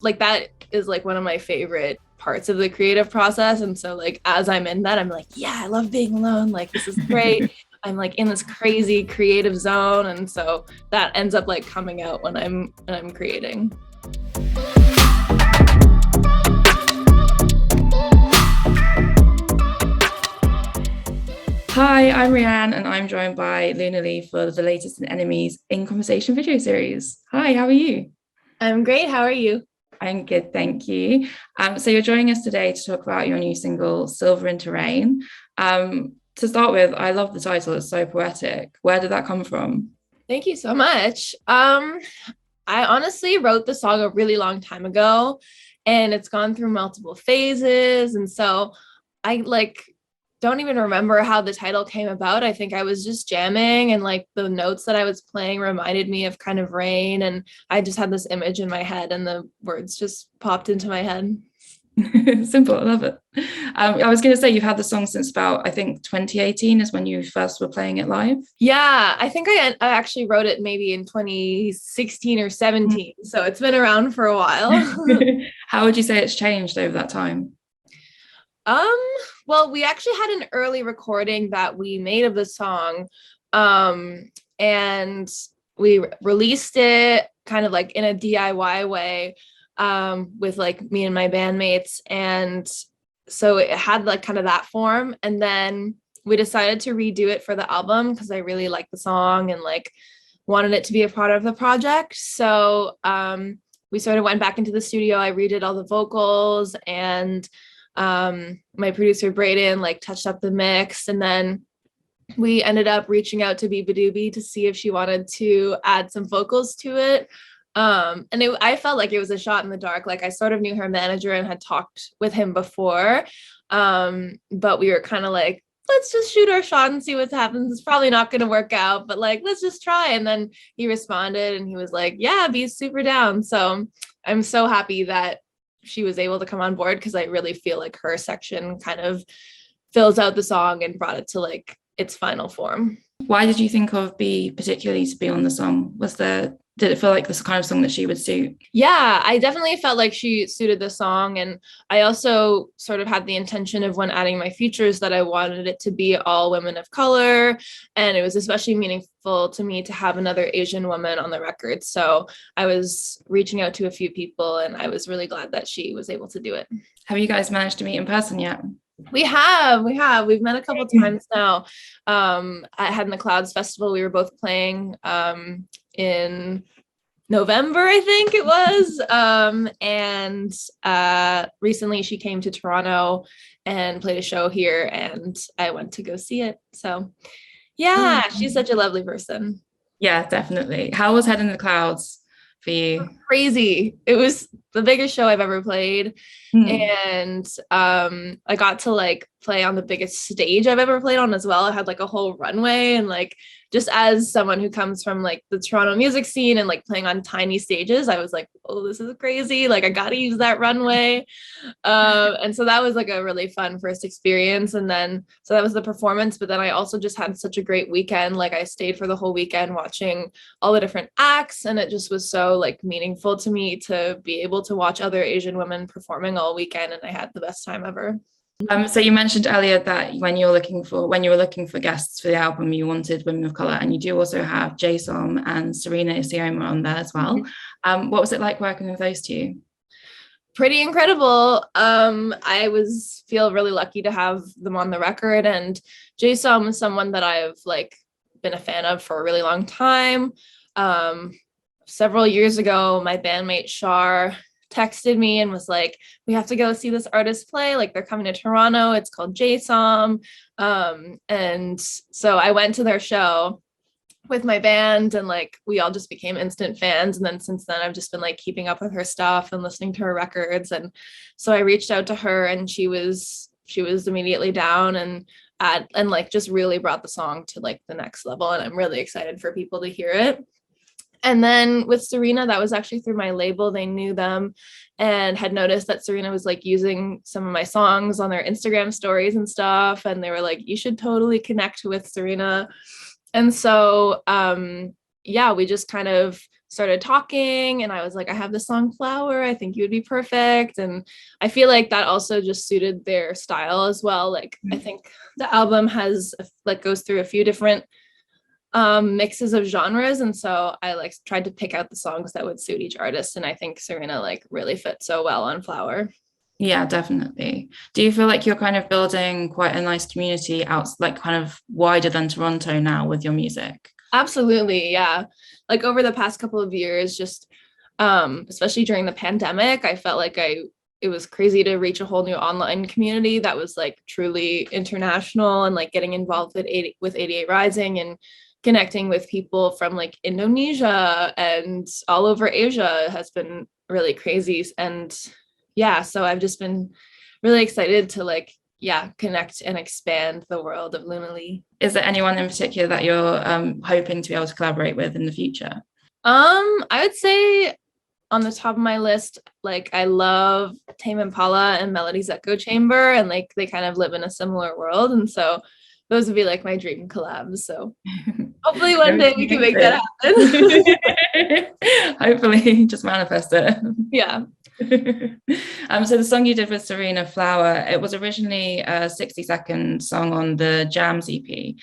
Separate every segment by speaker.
Speaker 1: like that is like one of my favorite parts of the creative process. And so like as I'm in that, I'm like, yeah, I love being alone. Like this is great. I'm like in this crazy creative zone. And so that ends up like coming out when I'm creating.
Speaker 2: Hi, I'm Rianne, and I'm joined by Luna Lee for the latest in NME's In Conversation video series. Hi, how are you?
Speaker 1: I'm great. How are you?
Speaker 2: I'm good, thank you. So you're joining us today to talk about your new single, Silver into Rain. To start with, I love the title, it's so poetic. Where did that come from?
Speaker 1: Thank you so much. I honestly wrote the song a really long time ago and it's gone through multiple phases. And so I like don't even remember how the title came about. I think I was just jamming and like the notes that I was playing reminded me of kind of rain. And I just had this image in my head and the words just popped into my head.
Speaker 2: Simple, I love it. I was going to say you've had the song since about, I think 2018 is when you first were playing it live.
Speaker 1: Yeah, I think I actually wrote it maybe in 2016 or 17. So it's been around for a while.
Speaker 2: How would you say it's changed over that time?
Speaker 1: Um, well, we actually had an early recording that we made of the song. And we released it kind of like in a DIY way, with like me and my bandmates. And so it had like kind of that form. And then we decided to redo it for the album because I really liked the song and like wanted it to be a part of the project. So we sort of went back into the studio. I redid all the vocals and my producer Brayden like touched up the mix, and then we ended up reaching out to Beabadoobee to see if she wanted to add some vocals to it. I felt like it was a shot in the dark. Like I sort of knew her manager and had talked with him before, but we were kind of like, let's just shoot our shot and see what happens. It's probably not going to work out, but like let's just try. And then he responded and he was like, yeah, be super down. So I'm so happy that she was able to come on board because I really feel like her section kind of fills out the song and brought it to like its final form.
Speaker 2: Why did you think of B particularly to be on the song? Did it feel like this kind of song that she would suit?
Speaker 1: Yeah, I definitely felt like she suited the song. And I also sort of had the intention of when adding my features that I wanted it to be all women of color. And it was especially meaningful to me to have another Asian woman on the record. So I was reaching out to a few people and I was really glad that she was able to do it.
Speaker 2: Have you guys managed to meet in person yet?
Speaker 1: We've met a couple times now. At Head in the Clouds Festival, we were both playing in November, I think it was. And recently she came to Toronto and played a show here and I went to go see it. So yeah, she's such a lovely person.
Speaker 2: Yeah, definitely. How was Head in the Clouds for you?
Speaker 1: Crazy. It was the biggest show I've ever played.
Speaker 2: Hmm.
Speaker 1: And I got to like play on the biggest stage I've ever played on as well. I had like a whole runway and like just as someone who comes from like the Toronto music scene and like playing on tiny stages, I was like, oh, this is crazy. Like I gotta use that runway. And so that was like a really fun first experience. And then so that was the performance, but then I also just had such a great weekend. Like I stayed for the whole weekend watching all the different acts, and it just was so like meaningful to me to be able to watch other Asian women performing all weekend, and I had the best time ever.
Speaker 2: So you mentioned earlier that when you were looking for guests for the album, you wanted women of color, and you do also have Jason and Serena Isioma on there as well. What was it like working with those two?
Speaker 1: Pretty incredible. I was feel really lucky to have them on the record, and Jason was someone that I've like been a fan of for a really long time. Um, Several years ago, my bandmate Shar texted me and was like, we have to go see this artist play. Like they're coming to Toronto. It's called JSOM. And so I went to their show with my band and like we all just became instant fans. And then since then I've just been like keeping up with her stuff and listening to her records. And so I reached out to her and she was immediately down and like just really brought the song to like the next level. And I'm really excited for people to hear it. And then with Serena, that was actually through my label. They knew them and had noticed that Serena was like using some of my songs on their Instagram stories and stuff. And they were like, you should totally connect with Serena. And so, yeah, we just kind of started talking, and I was like, I have this song Flower, I think you would be perfect. And I feel like that also just suited their style as well. Like I think the album has like goes through a few different mixes of genres, and so I like tried to pick out the songs that would suit each artist, and I think Serena like really fit so well on Flower.
Speaker 2: Yeah, definitely. Do you feel like you're kind of building quite a nice community out, like kind of wider than Toronto now with your music?
Speaker 1: Absolutely, yeah. Like over the past couple of years, just especially during the pandemic, I felt like it was crazy to reach a whole new online community that was like truly international, and like getting involved with 88 Rising and connecting with people from like Indonesia and all over Asia has been really crazy. And yeah, so I've just been really excited to like, yeah, connect and expand the world of Lunally.
Speaker 2: Is there anyone in particular that you're hoping to be able to collaborate with in the future?
Speaker 1: I would say on the top of my list, like I love Tame Impala and Melody's Echo Chamber, and like they kind of live in a similar world, and so those would be like my dream collabs. So hopefully one day we can make that happen.
Speaker 2: Hopefully, just manifest it.
Speaker 1: Yeah.
Speaker 2: So the song you did with Serena, Flower, it was originally a 60-second song on the Jams EP.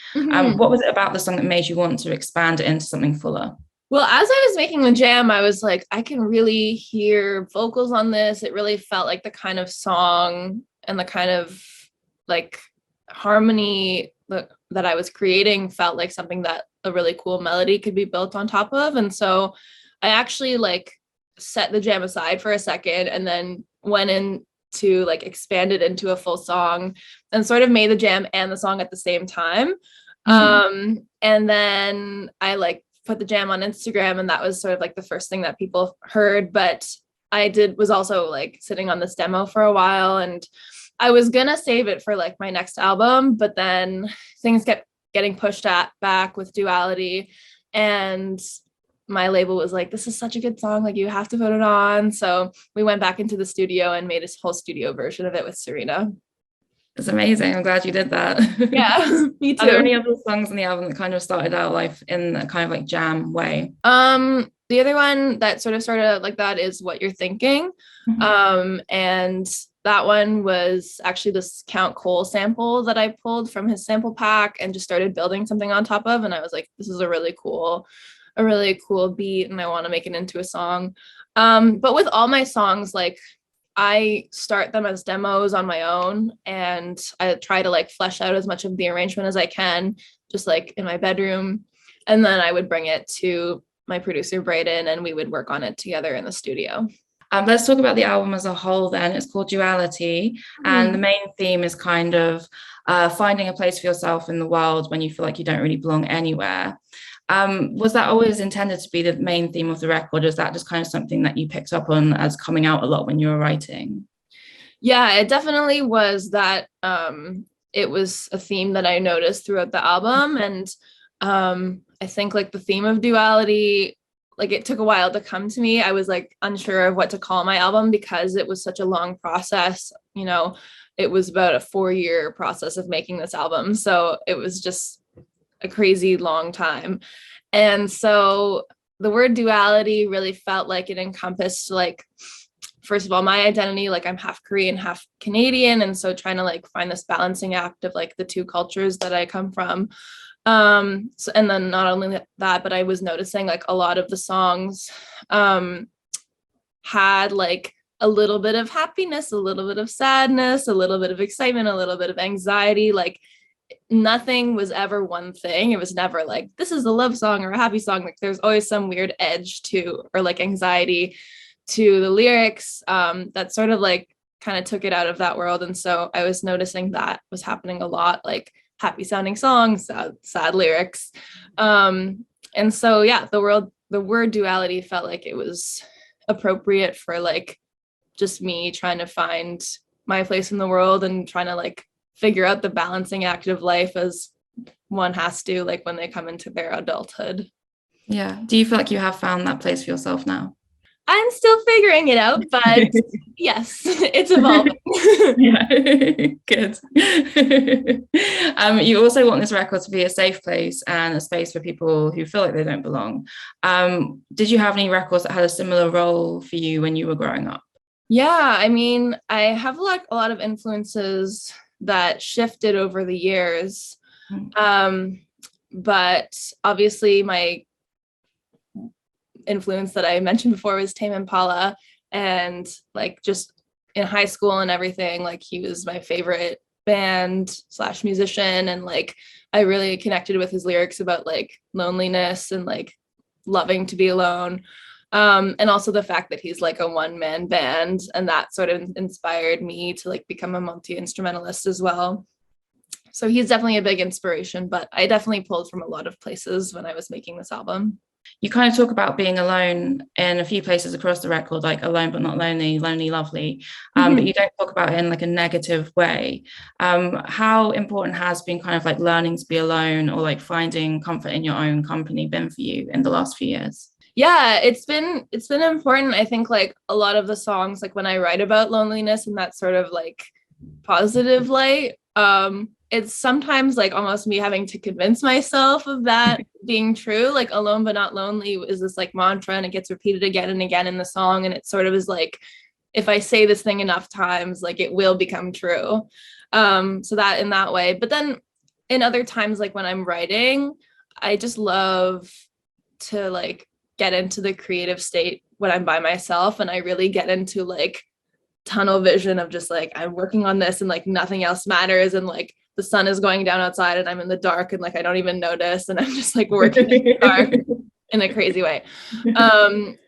Speaker 2: What was it about the song that made you want to expand it into something fuller?
Speaker 1: Well, as I was making the jam, I was like, I can really hear vocals on this. It really felt like the kind of song and the kind of like harmony that I was creating felt like something that a really cool melody could be built on top of. And so I actually like set the jam aside for a second and then went in to like expand it into a full song and sort of made the jam and the song at the same time. And then I like put the jam on Instagram, and that was sort of like the first thing that people heard. But was also like sitting on this demo for a while, and I was gonna save it for like my next album, but then things kept getting pushed back with Duality, and my label was like, this is such a good song, like you have to put it on. So we went back into the studio and made a whole studio version of it with Serena.
Speaker 2: It's amazing. I'm glad you did that.
Speaker 1: Yeah, me too.
Speaker 2: Are there any other songs on the album that kind of started out life in a kind of like jam way?
Speaker 1: The other one that sort of started out like that is What You're Thinking. And that one was actually this Count Cole sample that I pulled from his sample pack and just started building something on top of. And I was like, this is a really cool beat, and I want to make it into a song. But with all my songs, like I start them as demos on my own, and I try to like flesh out as much of the arrangement as I can, just like in my bedroom. And then I would bring it to my producer, Brayden, and we would work on it together in the studio.
Speaker 2: Let's talk about the album as a whole then. It's called Duality, and the main theme is kind of finding a place for yourself in the world when you feel like you don't really belong anywhere. Was that always intended to be the main theme of the record? Or is that just kind of something that you picked up on as coming out a lot when you were writing?
Speaker 1: Yeah, it definitely was that. It was a theme that I noticed throughout the album. And I think like the theme of duality, like it took a while to come to me. I was like unsure of what to call my album because it was such a long process. You know, it was about a 4-year process of making this album. So it was just a crazy long time. And so the word duality really felt like it encompassed like, first of all, my identity, like I'm half Korean, half Canadian. And so trying to like find this balancing act of like the two cultures that I come from. So, and then not only that, but I was noticing like a lot of the songs had like a little bit of happiness, a little bit of sadness, a little bit of excitement, a little bit of anxiety. Like nothing was ever one thing. It was never like, this is a love song or a happy song. Like there's always some weird edge to, or like anxiety to the lyrics that sort of like kind of took it out of that world. And so I was noticing that was happening a lot, like happy sounding songs, sad lyrics. And so, yeah, the word duality felt like it was appropriate for like just me trying to find my place in the world and trying to like figure out the balancing act of life as one has to, like when they come into their adulthood.
Speaker 2: Yeah. Do you feel like you have found that place for yourself now?
Speaker 1: I'm still figuring it out, but yes, it's evolving.
Speaker 2: Yeah, good. You also want this record to be a safe place and a space for people who feel like they don't belong. Did you have any records that had a similar role for you when you were growing up?
Speaker 1: Yeah, I mean, I have like a lot of influences that shifted over the years. But obviously my influence that I mentioned before was Tame Impala, and like just in high school and everything, like he was my favorite band slash musician, and like I really connected with his lyrics about like loneliness and like loving to be alone. And also the fact that he's like a one-man band, and that sort of inspired me to like become a multi-instrumentalist as well. So he's definitely a big inspiration, but I definitely pulled from a lot of places when I was making this album.
Speaker 2: You kind of talk about being alone in a few places across the record, like alone but not lonely, lonely, lovely. But you don't talk about it in like a negative way. How important has been kind of like learning to be alone or like finding comfort in your own company been for you in the last few years?
Speaker 1: Yeah, it's been important. I think like a lot of the songs, like when I write about loneliness and that sort of like positive light, it's sometimes like almost me having to convince myself of that being true. Like alone but not lonely is this like mantra, and it gets repeated again and again in the song, and it sort of is like, if I say this thing enough times, like it will become true. So that in that way. But then in other times, like when I'm writing, I just love to like get into the creative state when I'm by myself, and I really get into like tunnel vision of just like I'm working on this and like nothing else matters, and like the sun is going down outside and I'm in the dark and like I don't even notice, and I'm just like working in the dark in a crazy way.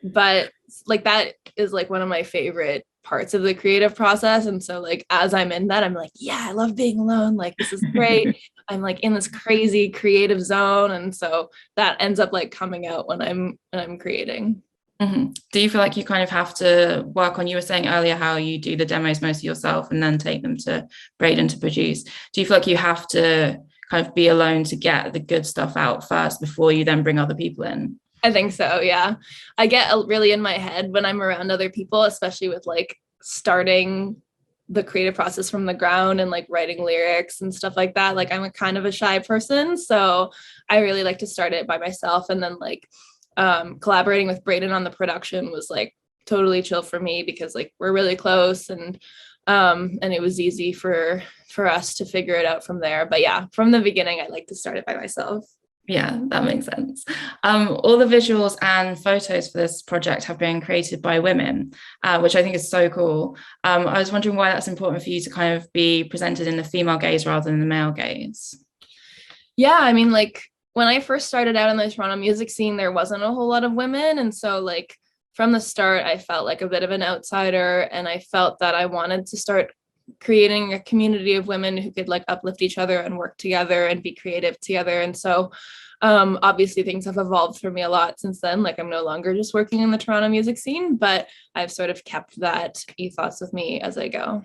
Speaker 1: But like that is like one of my favorite parts of the creative process, and so like as I'm in that, I'm like, yeah, I love being alone, like this is great. I'm like in this crazy creative zone, and so that ends up like coming out when I'm creating.
Speaker 2: Mm-hmm. Do you feel like you kind of have to work on, you were saying earlier how you do the demos mostly yourself and then take them to Braden to produce. Do you feel like you have to kind of be alone to get the good stuff out first before you then bring other people in?
Speaker 1: I think so, yeah. I get really in my head when I'm around other people, especially with like starting the creative process from the ground and like writing lyrics and stuff like that. Like I'm a kind of a shy person, so I really like to start it by myself, and then like collaborating with Braden on the production was like totally chill for me because like we're really close, and it was easy for us to figure it out from there. But yeah, from the beginning, I like to start it by myself.
Speaker 2: Yeah, that makes sense. All the visuals and photos for this project have been created by women, which I think is so cool. I was wondering why that's important for you to kind of be presented in the female gaze rather than the male gaze.
Speaker 1: Yeah, I mean, like when I first started out in the Toronto music scene, there wasn't a whole lot of women. And so like from the start, I felt like a bit of an outsider, and I felt that I wanted to start creating a community of women who could like uplift each other and work together and be creative together. And so obviously things have evolved for me a lot since then. Like I'm no longer just working in the Toronto music scene, but I've sort of kept that ethos with me as I go.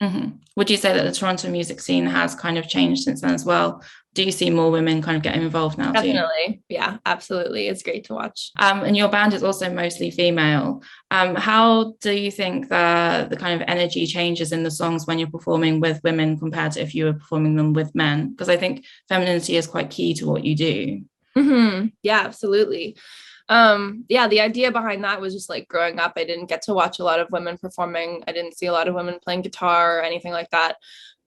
Speaker 2: Mm-hmm. Would you say that the Toronto music scene has kind of changed since then as well? Do you see more women kind of getting involved now too?
Speaker 1: Definitely. Yeah, absolutely. It's great to watch.
Speaker 2: And your band is also mostly female. How do you think the kind of energy changes in the songs when you're performing with women compared to if you were performing them with men? Because I think femininity is quite key to what you do.
Speaker 1: Mm-hmm. Yeah, absolutely. Yeah, the idea behind that was just like growing up, I didn't get to watch a lot of women performing. I didn't see a lot of women playing guitar or anything like that.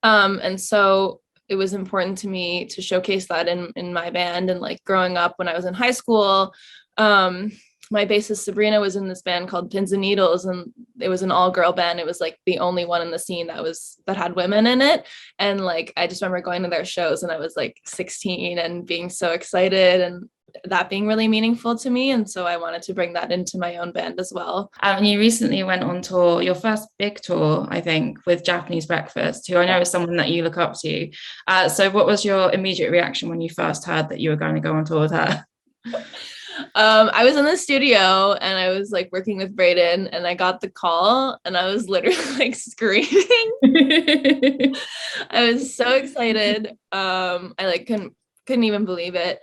Speaker 1: And so it was important to me to showcase that in my band. And like growing up when I was in high school, my bassist Sabrina was in this band called Pins and Needles, and it was an all-girl band. It was like the only one in the scene that had women in it. And like I just remember going to their shows, and I was like 16 and being so excited, and that being really meaningful to me. And so I wanted to bring that into my own band as well.
Speaker 2: And you recently went on tour, your first big tour, I think, with Japanese Breakfast, who I know is someone that you look up to. So what was your immediate reaction when you first heard that you were going to go on tour with her?
Speaker 1: I was in the studio and I was like working with Braden, and I got the call and I was literally like screaming. I was so excited. I like couldn't even believe it.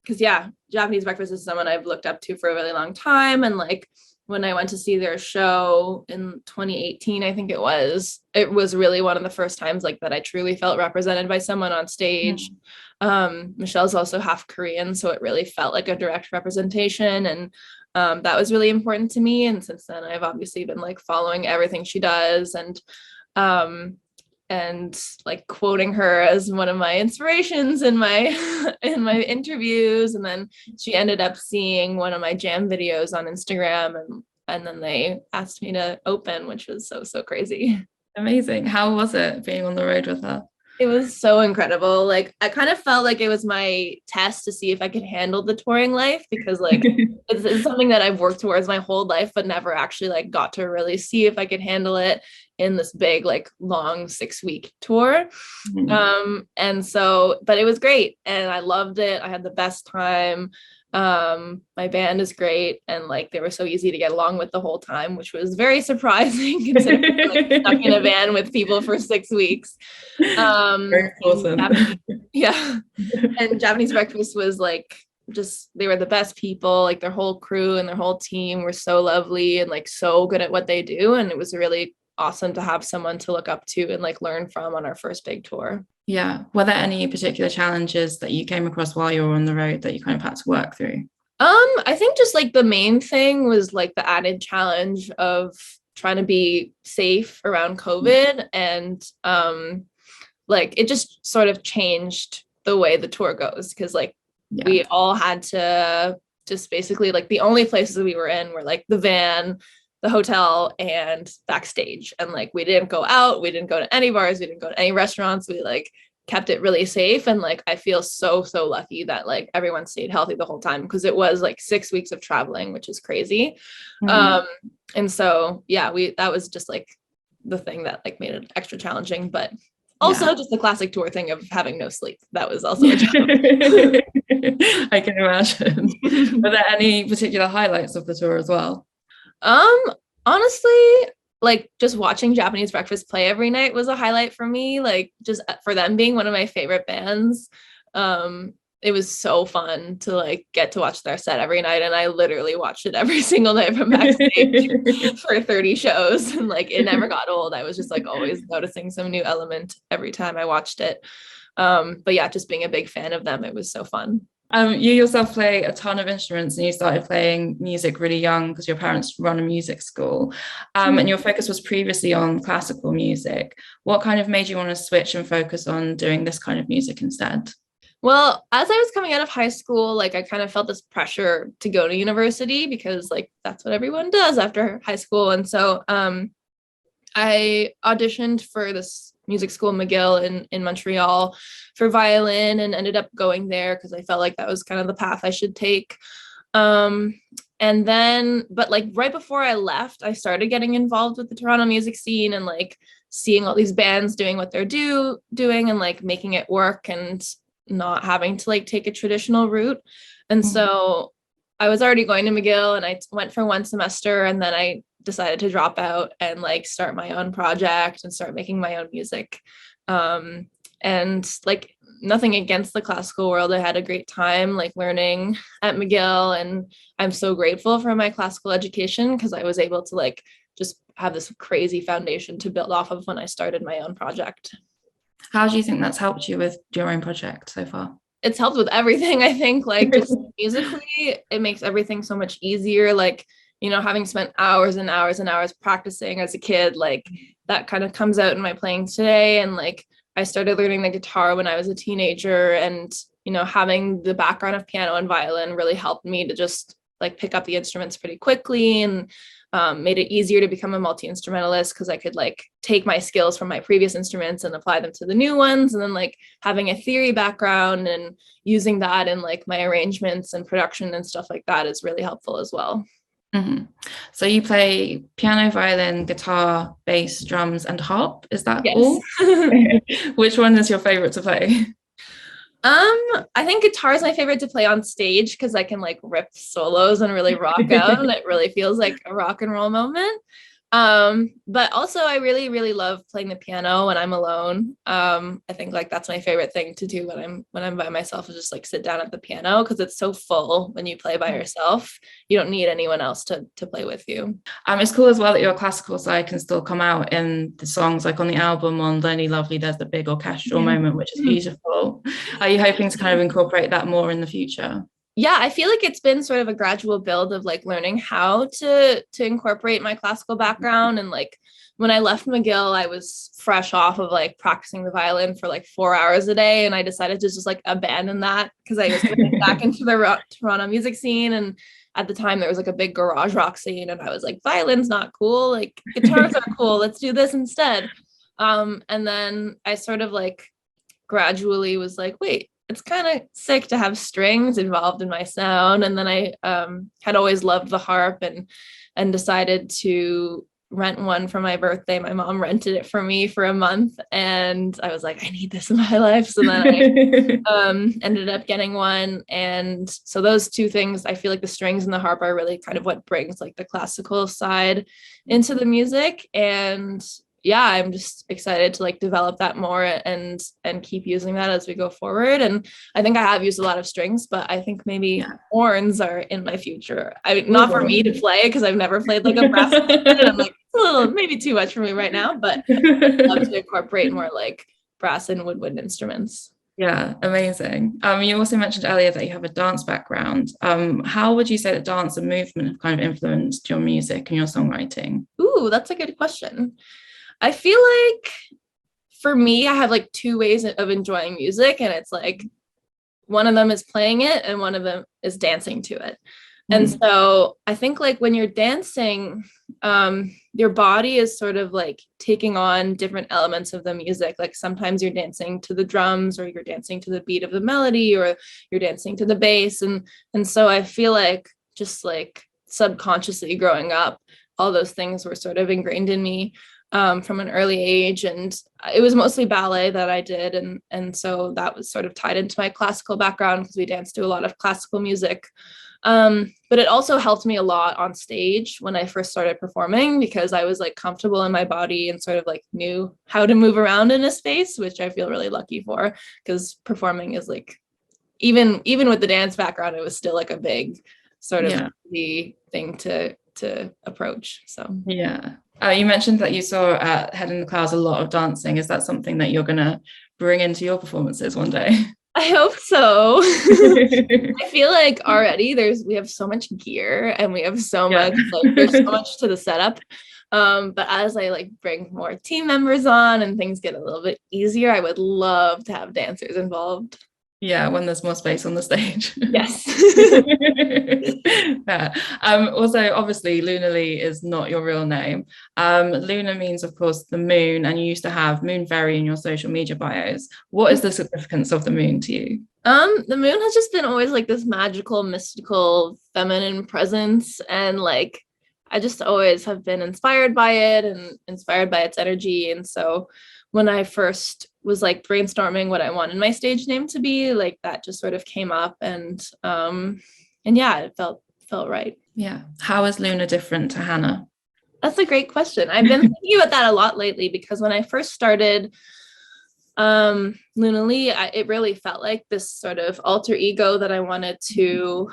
Speaker 1: because yeah, Japanese Breakfast is someone I've looked up to for a really long time. And like when I went to see their show in 2018, I think it was really one of the first times like that I truly felt represented by someone on stage. Michelle's also half Korean, so it really felt like a direct representation. And that was really important to me. And since then, I've obviously been like following everything she does, and like quoting her as one of my inspirations in my in my interviews. And then she ended up seeing one of my jam videos on Instagram, and then they asked me to open, which was so crazy.
Speaker 2: Amazing. How was it being on the road with her?
Speaker 1: It was so incredible. Like I kind of felt like it was my test to see if I could handle the touring life, because like it's something that I've worked towards my whole life, but never actually like got to really see if I could handle it in this big, like long 6-week tour. And so, but it was great and I loved it. I had the best time. My band is great, and like they were so easy to get along with the whole time, which was very surprising considering like stuck in a van with people for 6 weeks.
Speaker 2: Very awesome.
Speaker 1: Yeah. And Japanese Breakfast was like just, they were the best people. Like their whole crew and their whole team were so lovely and like so good at what they do, and it was really awesome to have someone to look up to and like learn from on our first big tour.
Speaker 2: Yeah. Were there any particular challenges that you came across while you were on the road that you kind of had to work through?
Speaker 1: I think just like the main thing was like the added challenge of trying to be safe around COVID, and like it just sort of changed the way the tour goes, because like we all had to just basically like the only places we were in were like the van, the hotel, and backstage. And like we didn't go out, we didn't go to any bars, we didn't go to any restaurants. We like kept it really safe. And like I feel so lucky that like everyone stayed healthy the whole time, because it was like 6 weeks of traveling, which is crazy. And so yeah, that was just like the thing that like made it extra challenging, but also just the classic tour thing of having no sleep. That was also a challenge.
Speaker 2: I can imagine. Were there any particular highlights of the tour as well?
Speaker 1: Honestly, like just watching Japanese Breakfast play every night was a highlight for me. Like just for them being one of my favorite bands. It was so fun to like get to watch their set every night, and I literally watched it every single night from backstage for 30 shows, and like it never got old. I was just like always noticing some new element every time I watched it. But yeah, just being a big fan of them, it was so fun.
Speaker 2: You yourself play a ton of instruments, and you started playing music really young because your parents run a music school, and your focus was previously on classical music. What kind of made you want to switch and focus on doing this kind of music instead?
Speaker 1: Well, as I was coming out of high school, like I kind of felt this pressure to go to university, because like that's what everyone does after high school. And so I auditioned for this music school, McGill in Montreal, for violin, and ended up going there because I felt like that was kind of the path I should take. And then, but like right before I left, I started getting involved with the Toronto music scene and like seeing all these bands doing what they're doing and like making it work and not having to like take a traditional route. And so I was already going to McGill, and I went for 1 semester, and then I decided to drop out and like start my own project and start making my own music. And like nothing against the classical world. I had a great time like learning at McGill, and I'm so grateful for my classical education, because I was able to like just have this crazy foundation to build off of when I started my own project.
Speaker 2: How do you think that's helped you with your own project so far?
Speaker 1: It's helped with everything, I think, like just musically, it makes everything so much easier. Like, you know, having spent hours and hours and hours practicing as a kid, like that kind of comes out in my playing today. And like, I started learning the guitar when I was a teenager, and, you know, having the background of piano and violin really helped me to just like pick up the instruments pretty quickly, and made it easier to become a multi-instrumentalist, because I could like take my skills from my previous instruments and apply them to the new ones. And then like having a theory background and using that in like my arrangements and production and stuff like that is really helpful as well.
Speaker 2: So you play piano, violin, guitar, bass, drums, and harp. Is that all? Which one is your favorite to play?
Speaker 1: I think guitar is my favorite to play on stage, because I can like rip solos and really rock out, and it really feels like a rock and roll moment. But also I really, really love playing the piano when I'm alone. I think like that's my favorite thing to do when I'm by myself, is just like sit down at the piano, because it's so full when you play by yourself. You don't need anyone else to play with you.
Speaker 2: It's cool as well that your classical side can still come out in the songs, like on the album on Lonely Lovely, there's the big orchestral moment, which is beautiful. Are you hoping to kind of incorporate that more in the future?
Speaker 1: Yeah, I feel like it's been sort of a gradual build of like learning how to incorporate my classical background. And like when I left McGill, I was fresh off of like practicing the violin for like 4 hours a day, and I decided to just like abandon that because I was getting back into the Toronto music scene. And at the time there was like a big garage rock scene, and I was like, violin's not cool, like guitars are cool, let's do this instead. And then I sort of like gradually was like, wait, it's kind of sick to have strings involved in my sound. And then I had always loved the harp, and decided to rent one for my birthday. My mom rented it for me for a month, and I was like, I need this in my life. So then I ended up getting one. And so those two things, I feel like the strings and the harp are really kind of what brings like the classical side into the music. And yeah, I'm just excited to like develop that more and keep using that as we go forward. And I think I have used a lot of strings, but I think maybe horns are in my future. I mean, not for me to play, because I've never played like a brass instrument, and I'm like, it's a little maybe too much for me right now, but I'd love to incorporate more like brass and woodwind instruments.
Speaker 2: Yeah, amazing. You also mentioned earlier that you have a dance background. How would you say that dance and movement have kind of influenced your music and your songwriting?
Speaker 1: Ooh, that's a good question. I feel like for me, I have like two ways of enjoying music, and it's like one of them is playing it and one of them is dancing to it. And so I think like when you're dancing, your body is sort of like taking on different elements of the music. Like sometimes you're dancing to the drums, or you're dancing to the beat of the melody, or you're dancing to the bass. And so I feel like just like subconsciously growing up, all those things were sort of ingrained in me from an early age. And it was mostly ballet that I did. And so that was sort of tied into my classical background, because we danced to a lot of classical music. But it also helped me a lot on stage when I first started performing, because I was like comfortable in my body and sort of like knew how to move around in a space, which I feel really lucky for, because performing is like, even with the dance background, it was still like a big sort of the thing to approach. So
Speaker 2: yeah. You mentioned that you saw at Head in the Clouds a lot of dancing. Is that something that you're going to bring into your performances one day?
Speaker 1: I hope so. I feel like already we have so much gear, and we have so much, like there's so much to the setup. But as I like bring more team members on and things get a little bit easier, I would love to have dancers involved.
Speaker 2: Yeah, when there's more space on the stage.
Speaker 1: Yes.
Speaker 2: Yeah. Also, obviously, Lunarly is not your real name. Luna means, of course, the moon, and you used to have Moon Fairy in your social media bios. What is the significance of the moon to you?
Speaker 1: The moon has just been always like this magical, mystical, feminine presence, and like I just always have been inspired by it and inspired by its energy. And so when I first was like brainstorming what I wanted my stage name to be, like that just sort of came up, and yeah, it felt right.
Speaker 2: Yeah. How is Luna different to Hannah?
Speaker 1: That's a great question. I've been thinking about that a lot lately, because when I first started Lunarly, it really felt like this sort of alter ego that I wanted to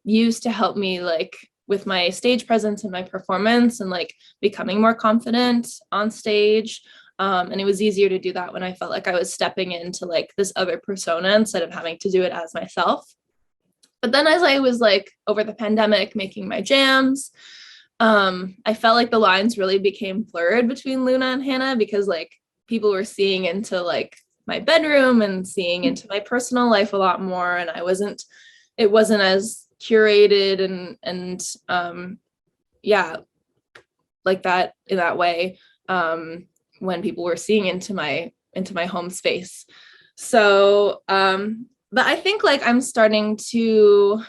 Speaker 1: use to help me like with my stage presence and my performance, and like becoming more confident on stage. And it was easier to do that when I felt like I was stepping into like this other persona instead of having to do it as myself. But then as I was like over the pandemic making my jams, I felt like the lines really became blurred between Luna and Hannah, because like people were seeing into like my bedroom and seeing into my personal life a lot more. And it wasn't as curated and yeah, like that in that way. When people were seeing into my home space. So but I think like I'm starting to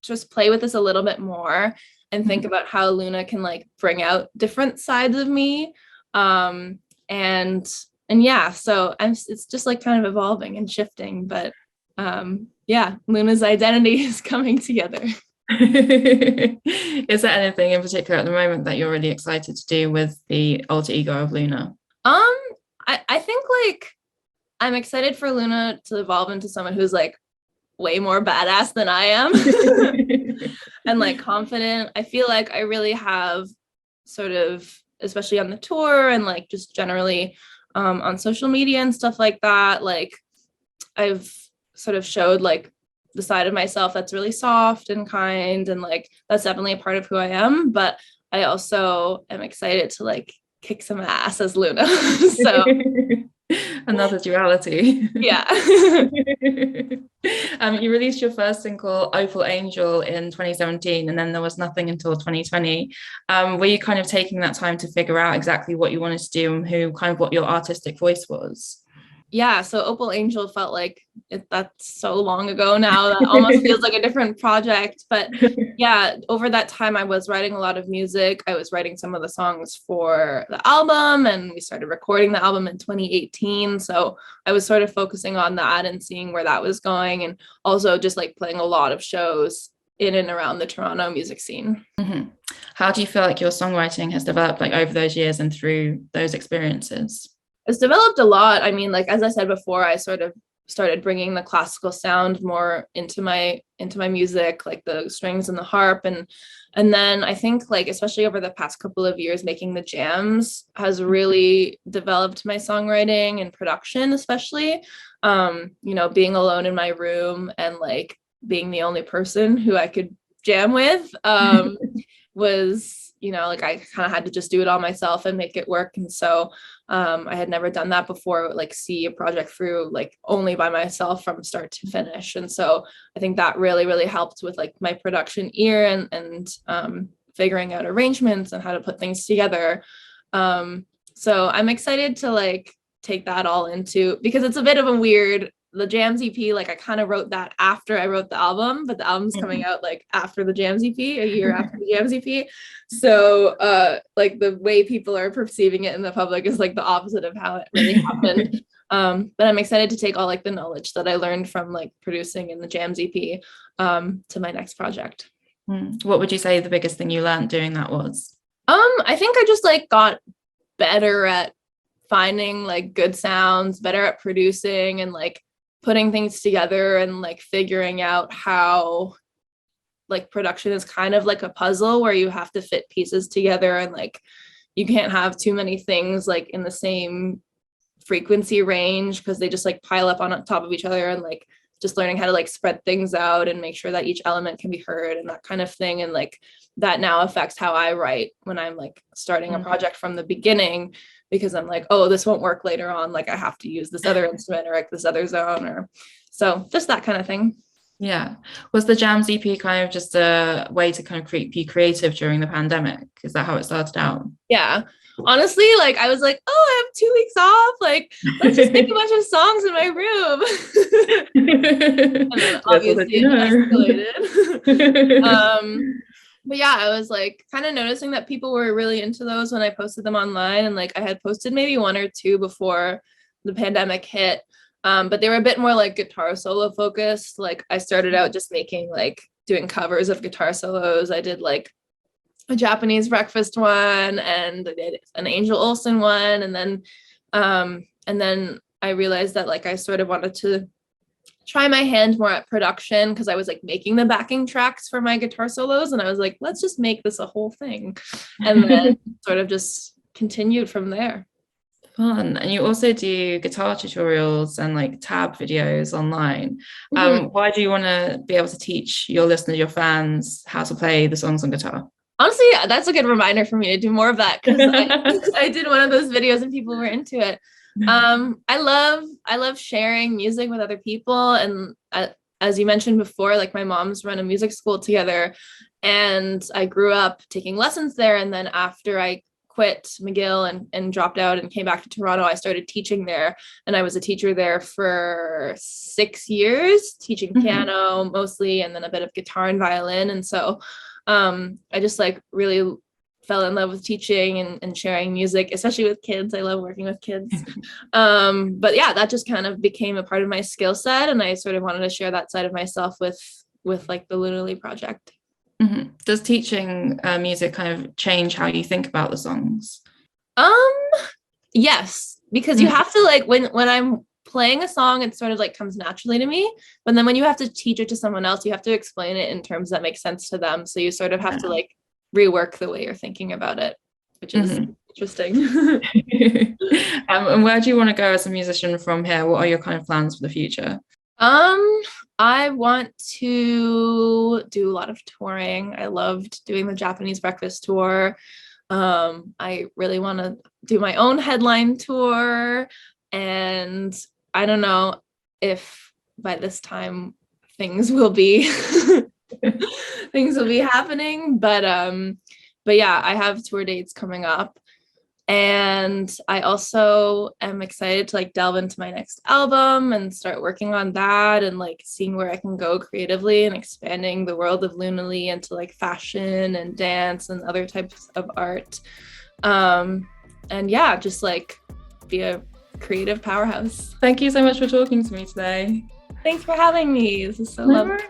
Speaker 1: just play with this a little bit more and think about how Luna can like bring out different sides of me. And yeah, so it's just like kind of evolving and shifting, but yeah, Luna's identity is coming together.
Speaker 2: Is there anything in particular at the moment that you're really excited to do with the alter ego of Luna?
Speaker 1: I think like I'm excited for Luna to evolve into someone who's like way more badass than I am and like confident. I feel like I really have sort of, especially on the tour and like just generally on social media and stuff like that, like I've sort of showed like the side of myself that's really soft and kind, and like that's definitely a part of who I am, but I also am excited to like kick some ass as Luna. So
Speaker 2: another duality.
Speaker 1: yeah.
Speaker 2: You released your first single, Opal Angel, in 2017, and then there was nothing until 2020. Were you kind of taking that time to figure out exactly what you wanted to do and who kind of what your artistic voice was?
Speaker 1: Yeah, so Opal Angel felt like that's so long ago now that almost feels like a different project. But yeah, over that time, I was writing a lot of music. I was writing some of the songs for the album, and we started recording the album in 2018. So I was sort of focusing on that and seeing where that was going, and also just like playing a lot of shows in and around the Toronto music scene.
Speaker 2: Mm-hmm. How do you feel like your songwriting has developed like over those years and through those experiences?
Speaker 1: It's developed a lot. I mean, like as I said before, I sort of started bringing the classical sound more into my music, like the strings and the harp, and then I think like especially over the past couple of years, making the jams has really developed my songwriting and production, especially you know, being alone in my room and like being the only person who I could jam with was, you know, like I kind of had to just do it all myself and make it work. And so I had never done that before, like see a project through like only by myself from start to finish. And so I think that really, really helped with like my production ear and figuring out arrangements and how to put things together. So I'm excited to like take that all into, because it's a bit of a weird, the Jams EP, like I kind of wrote that after I wrote the album, but the album's coming out like after the Jams EP, a year after the Jams EP. So like the way people are perceiving it in the public is like the opposite of how it really happened. But I'm excited to take all like the knowledge that I learned from like producing in the Jams EP to my next project.
Speaker 2: What would you say the biggest thing you learned doing that was?
Speaker 1: I think I just like got better at finding like good sounds, better at producing and like putting things together and like figuring out how like production is kind of like a puzzle where you have to fit pieces together and like you can't have too many things like in the same frequency range because they just like pile up on top of each other, and like just learning how to like spread things out and make sure that each element can be heard and that kind of thing. And like that now affects how I write when I'm like starting a project from the beginning, because I'm like, oh, this won't work later on. Like I have to use this other instrument or like this other zone, or so just that kind of thing.
Speaker 2: Yeah. Was the Jams EP kind of just a way to kind of be creative during the pandemic? Is that how it started out?
Speaker 1: Yeah. Honestly, like I was like, oh, I have 2 weeks off. Like, let's just make a bunch of songs in my room. And then obviously it escalated. But yeah, I was like kind of noticing that people were really into those when I posted them online. And like I had posted maybe 1 or 2 before the pandemic hit. But they were a bit more like guitar solo focused. Like I started out just making like doing covers of guitar solos. I did like a Japanese breakfast one and I did an Angel Olsen one. And then I realized that like I sort of wanted to try my hand more at production because I was like making the backing tracks for my guitar solos, and I was like, let's just make this a whole thing. And then sort of just continued from there.
Speaker 2: Fun. And you also do guitar tutorials and like tab videos online. Why do you want to be able to teach your listeners, your fans, how to play the songs on guitar?
Speaker 1: Honestly, that's a good reminder for me to do more of that, because I did one of those videos and people were into it. I love sharing music with other people, and as you mentioned before, like my mom's run a music school together, and I grew up taking lessons there. And then after I quit McGill and dropped out and came back to Toronto, I started teaching there, and I was a teacher there for 6 years, teaching piano mostly, and then a bit of guitar and violin. And so I just like really fell in love with teaching and sharing music, especially with kids. I love working with kids. But yeah, that just kind of became a part of my skill set, and I sort of wanted to share that side of myself with like the Lunarly project.
Speaker 2: Does teaching music kind of change how you think about the songs?
Speaker 1: Yes, because you have to like when I'm playing a song, it sort of like comes naturally to me. But then when you have to teach it to someone else, you have to explain it in terms that make sense to them. So you sort of have to like rework the way you're thinking about it, which is interesting.
Speaker 2: And where do you want to go as a musician from here? What are your kind of plans for the future?
Speaker 1: I want to do a lot of touring. I loved doing the Japanese breakfast tour. I really want to do my own headline tour, and I don't know if by this time things will be things will be happening, but yeah, I have tour dates coming up. And I also am excited to like delve into my next album and start working on that and like seeing where I can go creatively and expanding the world of Lunally into like fashion and dance and other types of art. And yeah, just like be a creative powerhouse.
Speaker 2: Thank you so much for talking to me today.
Speaker 1: Thanks for having me. This is so lovely.